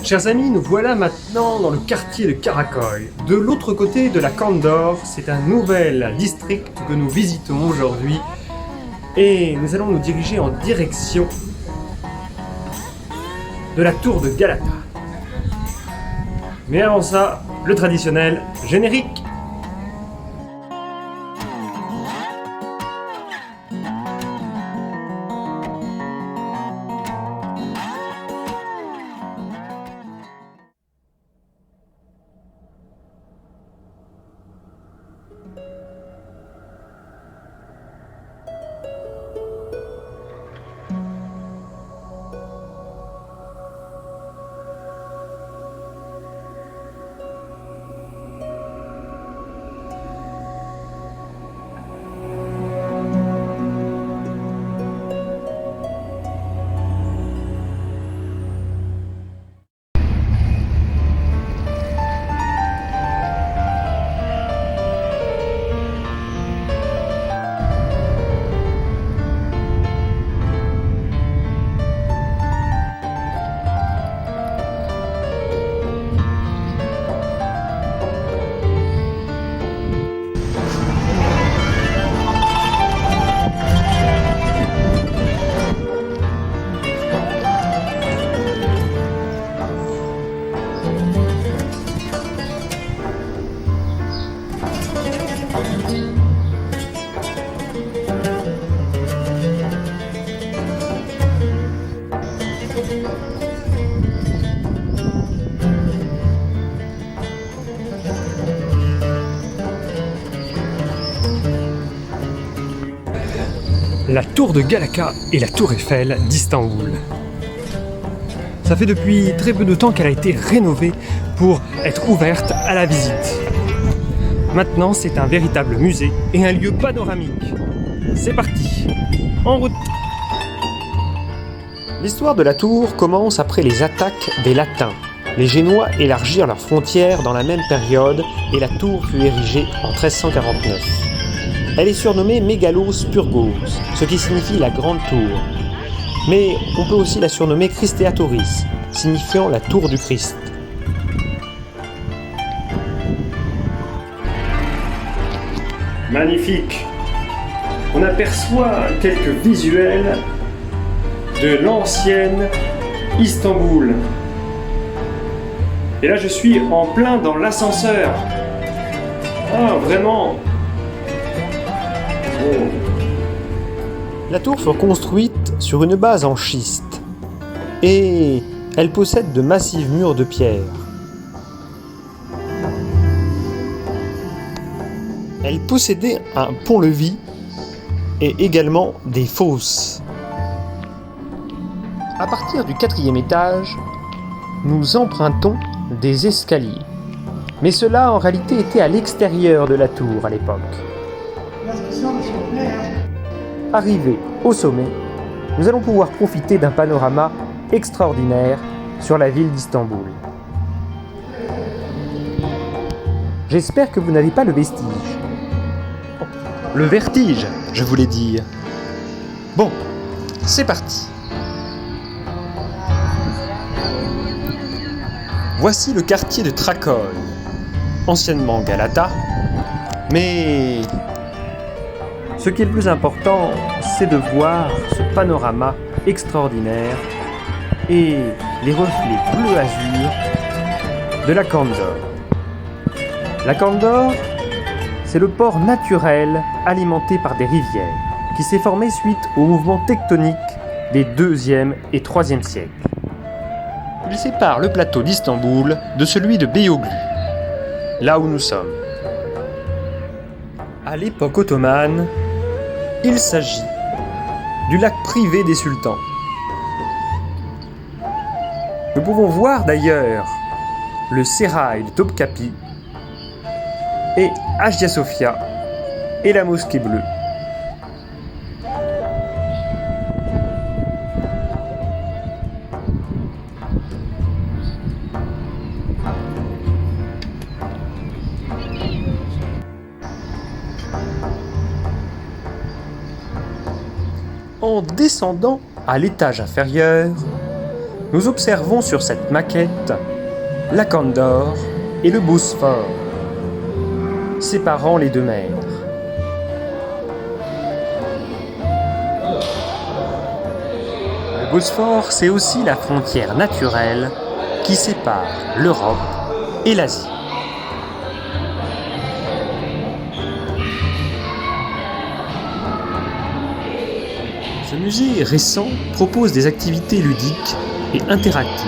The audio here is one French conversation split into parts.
Chers amis, nous voilà maintenant dans le quartier de Karaköy. De l'autre côté de la Corne d'Or, c'est un nouvel district que nous visitons aujourd'hui. Et nous allons nous diriger en direction de la tour de Galata. Mais avant ça, le traditionnel générique. La tour de Galata et la tour Eiffel d'Istanbul. Ça fait depuis très peu de temps qu'elle a été rénovée pour être ouverte à la visite. Maintenant, c'est un véritable musée et un lieu panoramique. C'est parti, en route! L'histoire de la tour commence après les attaques des Latins. Les Génois élargirent leurs frontières dans la même période et la tour fut érigée en 1349. Elle est surnommée Mégalos Purgos, ce qui signifie la grande tour. Mais on peut aussi la surnommer Christeatoris, signifiant la tour du Christ. Magnifique! On aperçoit quelques visuels de l'ancienne Istanbul. Et là, je suis en plein dans l'ascenseur. Ah, vraiment! Oh. La tour fut construite sur une base en schiste et elle possède de massifs murs de pierre. Elle possédait un pont-levis et également des fosses. À partir du 4e étage, nous empruntons des escaliers. Mais cela en réalité était à l'extérieur de la tour à l'époque. Arrivés au sommet, nous allons pouvoir profiter d'un panorama extraordinaire sur la ville d'Istanbul. J'espère que vous n'avez pas le vestige. Le vertige, je voulais dire. Bon, c'est parti. Voici le quartier de Trakoï, anciennement Galata, mais ce qui est le plus important, c'est de voir ce panorama extraordinaire et les reflets bleu azur de la Corne d'Or. La Corne d'Or, c'est le port naturel alimenté par des rivières qui s'est formé suite au mouvement tectonique des 2e et 3e siècles. Il sépare le plateau d'Istanbul de celui de Beyoğlu, là où nous sommes. À l'époque ottomane, il s'agit du lac privé des sultans. Nous pouvons voir d'ailleurs le sérail de Topkapi et Hagia Sophia et la mosquée bleue. En descendant à l'étage inférieur, nous observons sur cette maquette la Canne d'Or et le Bosphore, séparant les deux mers. Le Bosphore, c'est aussi la frontière naturelle qui sépare l'Europe et l'Asie. Ce musée récent propose des activités ludiques et interactives.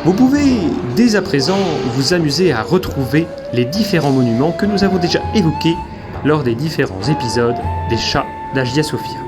Vous pouvez dès à présent vous amuser à retrouver les différents monuments que nous avons déjà évoqués lors des différents épisodes des Chats d'Hagia Sophia.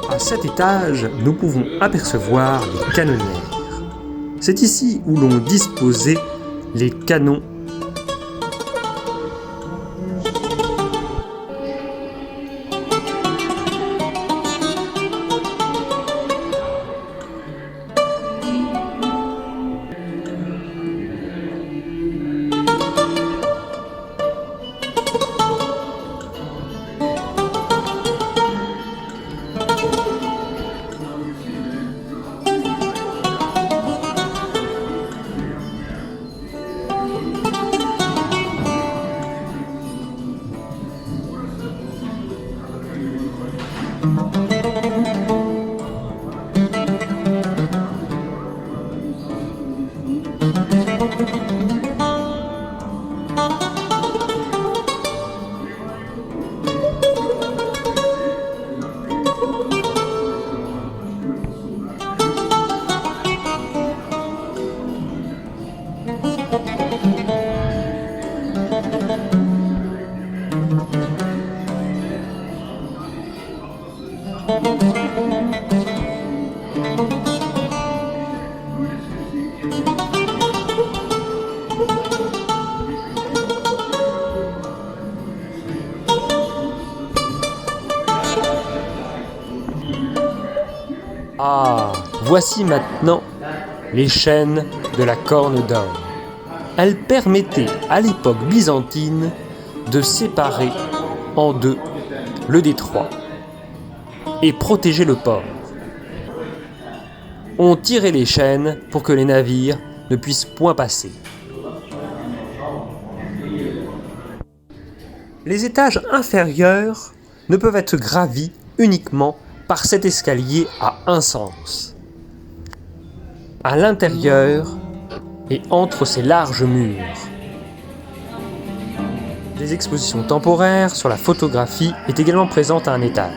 À cet étage, nous pouvons apercevoir les canonnières. C'est ici où l'on disposait les canons. Ah, voici maintenant les chaînes de la Corne d'Or. Elles permettaient à l'époque byzantine de séparer en deux le détroit et protéger le port. On tirait les chaînes pour que les navires ne puissent point passer. Les étages inférieurs ne peuvent être gravis uniquement par cet escalier à un sens. À l'intérieur et entre ces larges murs. Des expositions temporaires sur la photographie est également présente à un étage.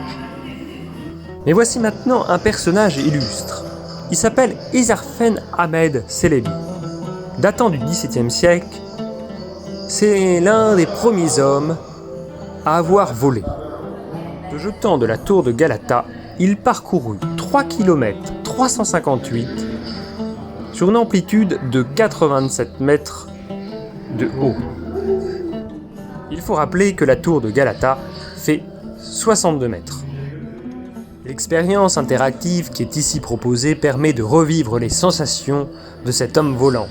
Mais voici maintenant un personnage illustre. Il s'appelle Ezarfen Ahmed Celebi. Datant du XVIIe siècle, c'est l'un des premiers hommes à avoir volé. Se jetant de la tour de Galata, il parcourut 3 km 358 sur une amplitude de 87 mètres de haut. Il faut rappeler que la tour de Galata fait 62 mètres. L'expérience interactive qui est ici proposée permet de revivre les sensations de cet homme volant.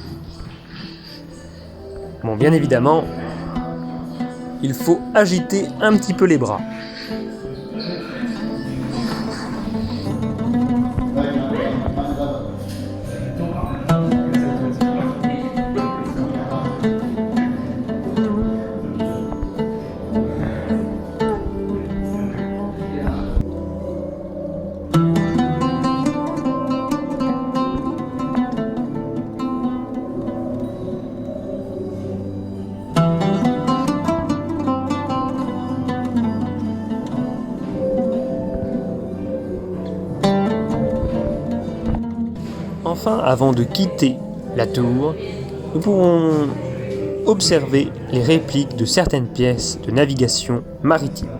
Bon, bien évidemment, il faut agiter un petit peu les bras. enfin, avant de quitter la tour, nous pourrons observer les répliques de certaines pièces de navigation maritime.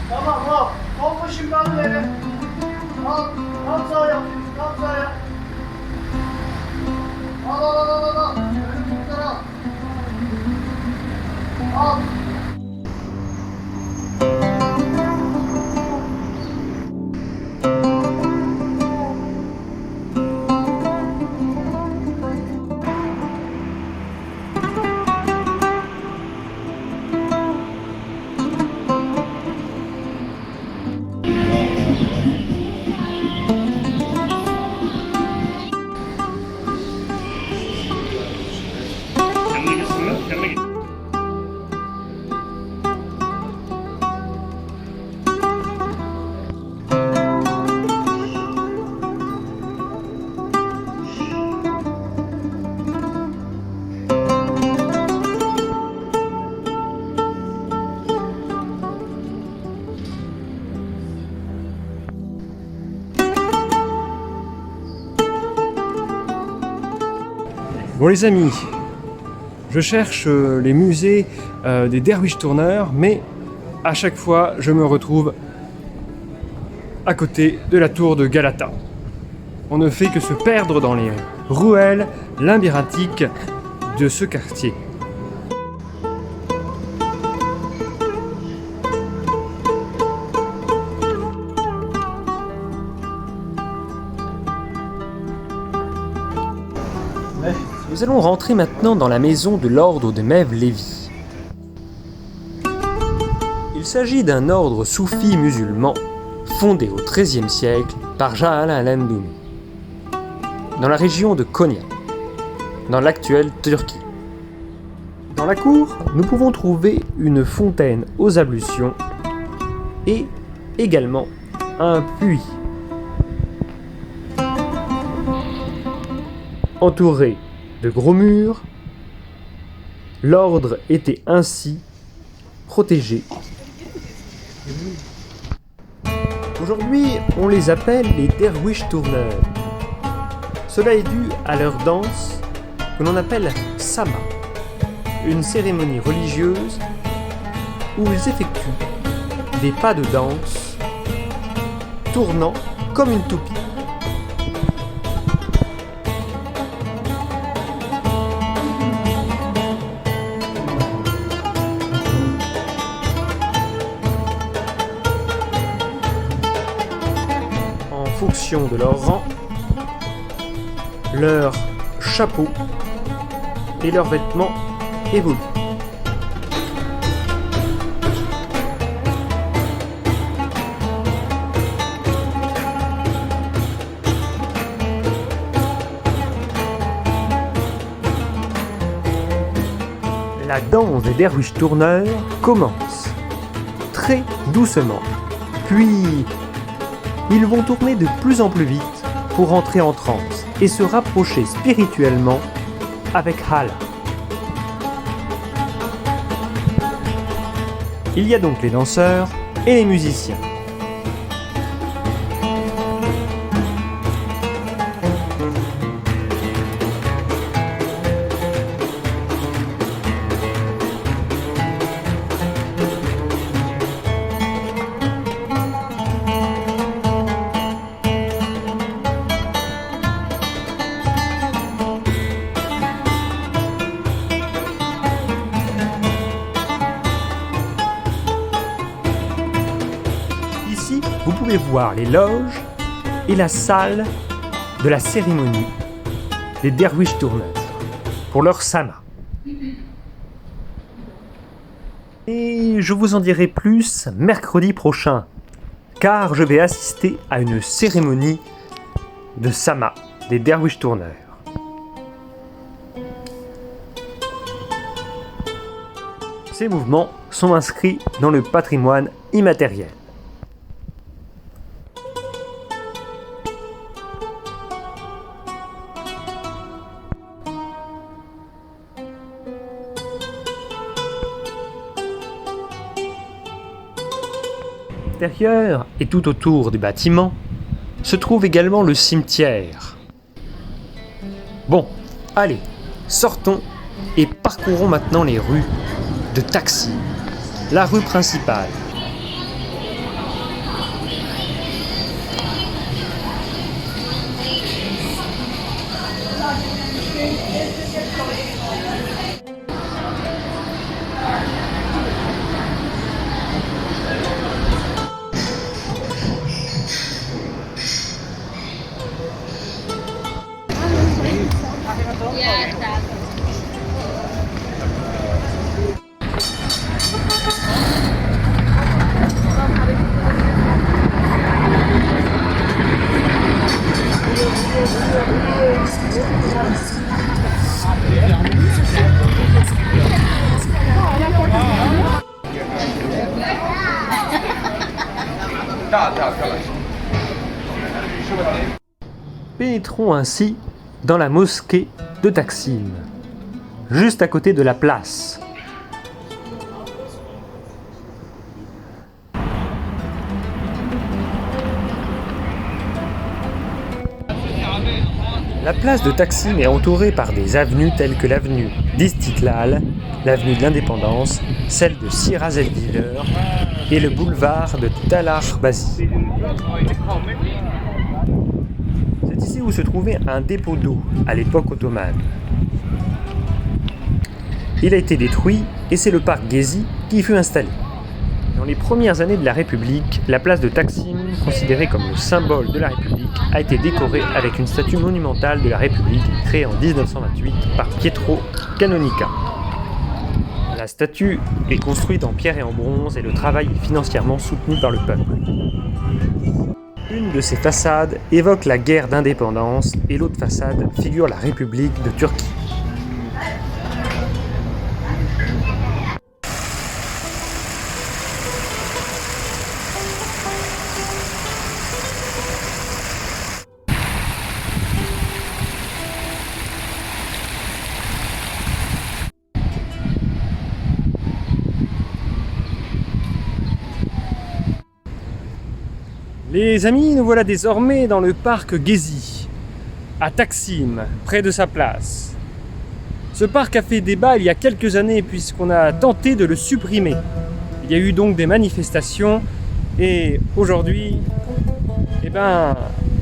Tamam hop. Hop başım kaldı yere. Al sahaya. Al sahaya. Al. Önümüzden al. Al. Bon les amis, je cherche les musées des derviches tourneurs, mais à chaque fois je me retrouve à côté de la tour de Galata. On ne fait que se perdre dans les ruelles labyrinthiques de ce quartier. Nous allons rentrer maintenant dans la maison de l'ordre de Mevlevi. Lévi. Il s'agit d'un ordre soufi musulman fondé au XIIIe siècle par Jahal al-Endoumi, dans la région de Konya, dans l'actuelle Turquie. Dans la cour, nous pouvons trouver une fontaine aux ablutions et également un puits. Entouré de gros murs, l'ordre était ainsi protégé. Aujourd'hui, on les appelle les derwish tourneurs. Cela est dû à leur danse que l'on appelle sama, une cérémonie religieuse où ils effectuent des pas de danse tournant comme une toupie. En fonction de leur rang, leur chapeau et leurs vêtements évoluent. La danse des derviches tourneurs commence très doucement, puis ils vont tourner de plus en plus vite pour entrer en transe et se rapprocher spirituellement avec Hala. Il y a donc les danseurs et les musiciens. Ici, vous pouvez voir les loges et la salle de la cérémonie des derwish tourneurs pour leur sama. Et je vous en dirai plus mercredi prochain, car je vais assister à une cérémonie de Sama, des Derwish Tourneurs. Ces mouvements sont inscrits dans le patrimoine immatériel. À l'intérieur et tout autour du bâtiment se trouve également le cimetière. Bon, allez, sortons et parcourons maintenant les rues de Taksim, la rue principale. Pénétrons ainsi dans la mosquée de Taksim, juste à côté de la place. La place de Taksim est entourée par des avenues telles que l'avenue d'Istiklal, l'avenue de l'Indépendance, celle de Siraj el-Diller et le boulevard de Talar Bazi. C'est ici où se trouvait un dépôt d'eau à l'époque ottomane. Il a été détruit et c'est le parc Gezi qui y fut installé. Dans les premières années de la République, la place de Taksim, considérée comme le symbole de la République, a été décorée avec une statue monumentale de la République créée en 1928 par Pietro Canonica. La statue est construite en pierre et en bronze et le travail est financièrement soutenu par le peuple. Une de ces façades évoque la guerre d'indépendance et l'autre façade figure la République de Turquie. Les amis, nous voilà désormais dans le parc Gezi, à Taksim, près de sa place. Ce parc a fait débat il y a quelques années puisqu'on a tenté de le supprimer. Il y a eu donc des manifestations et aujourd'hui,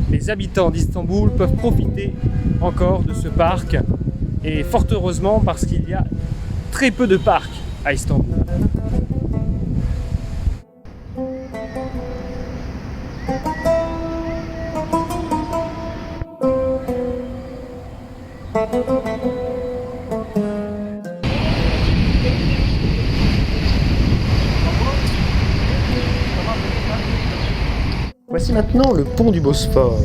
les habitants d'Istanbul peuvent profiter encore de ce parc et fort heureusement parce qu'il y a très peu de parcs à Istanbul. Voici maintenant le pont du Bosphore.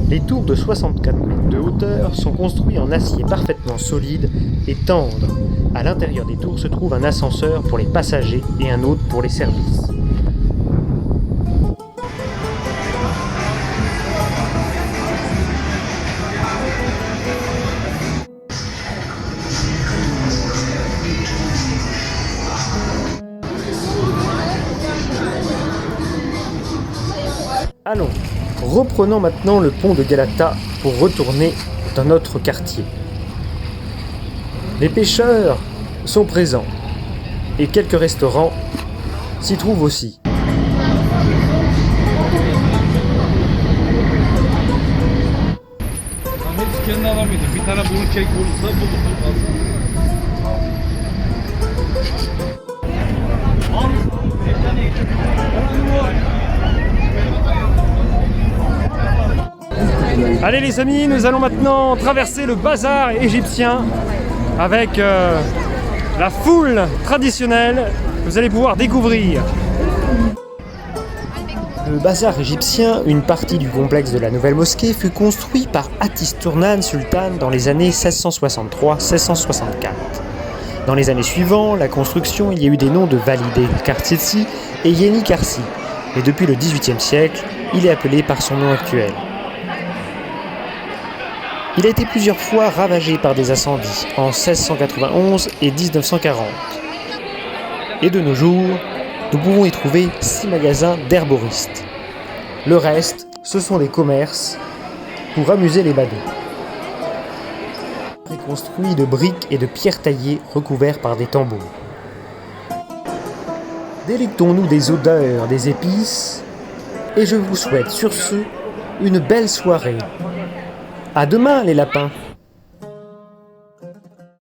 Les tours de 64 mètres de hauteur sont construits en acier parfaitement solide et tendre. À l'intérieur des tours se trouve un ascenseur pour les passagers et un autre pour les services. Allons, reprenons maintenant le pont de Galata pour retourner dans notre quartier. Les pêcheurs sont présents et quelques restaurants s'y trouvent aussi. Allez les amis, nous allons maintenant traverser le bazar égyptien avec la foule traditionnelle que vous allez pouvoir découvrir. Le bazar égyptien, une partie du complexe de la nouvelle mosquée, fut construit par Atis Turnan Sultan dans les années 1663-1664. Dans les années suivantes, la construction, il y a eu des noms de Validé Kartsi et Yeni Karsi, mais depuis le XVIIIe siècle, il est appelé par son nom actuel. Il a été plusieurs fois ravagé par des incendies, en 1691 et 1940. Et de nos jours, nous pouvons y trouver 6 magasins d'herboristes. Le reste, ce sont des commerces pour amuser les badauds. Reconstruit de briques et de pierres taillées recouverts par des tambours. Délectons-nous des odeurs, des épices, et je vous souhaite sur ce une belle soirée. À demain les lapins!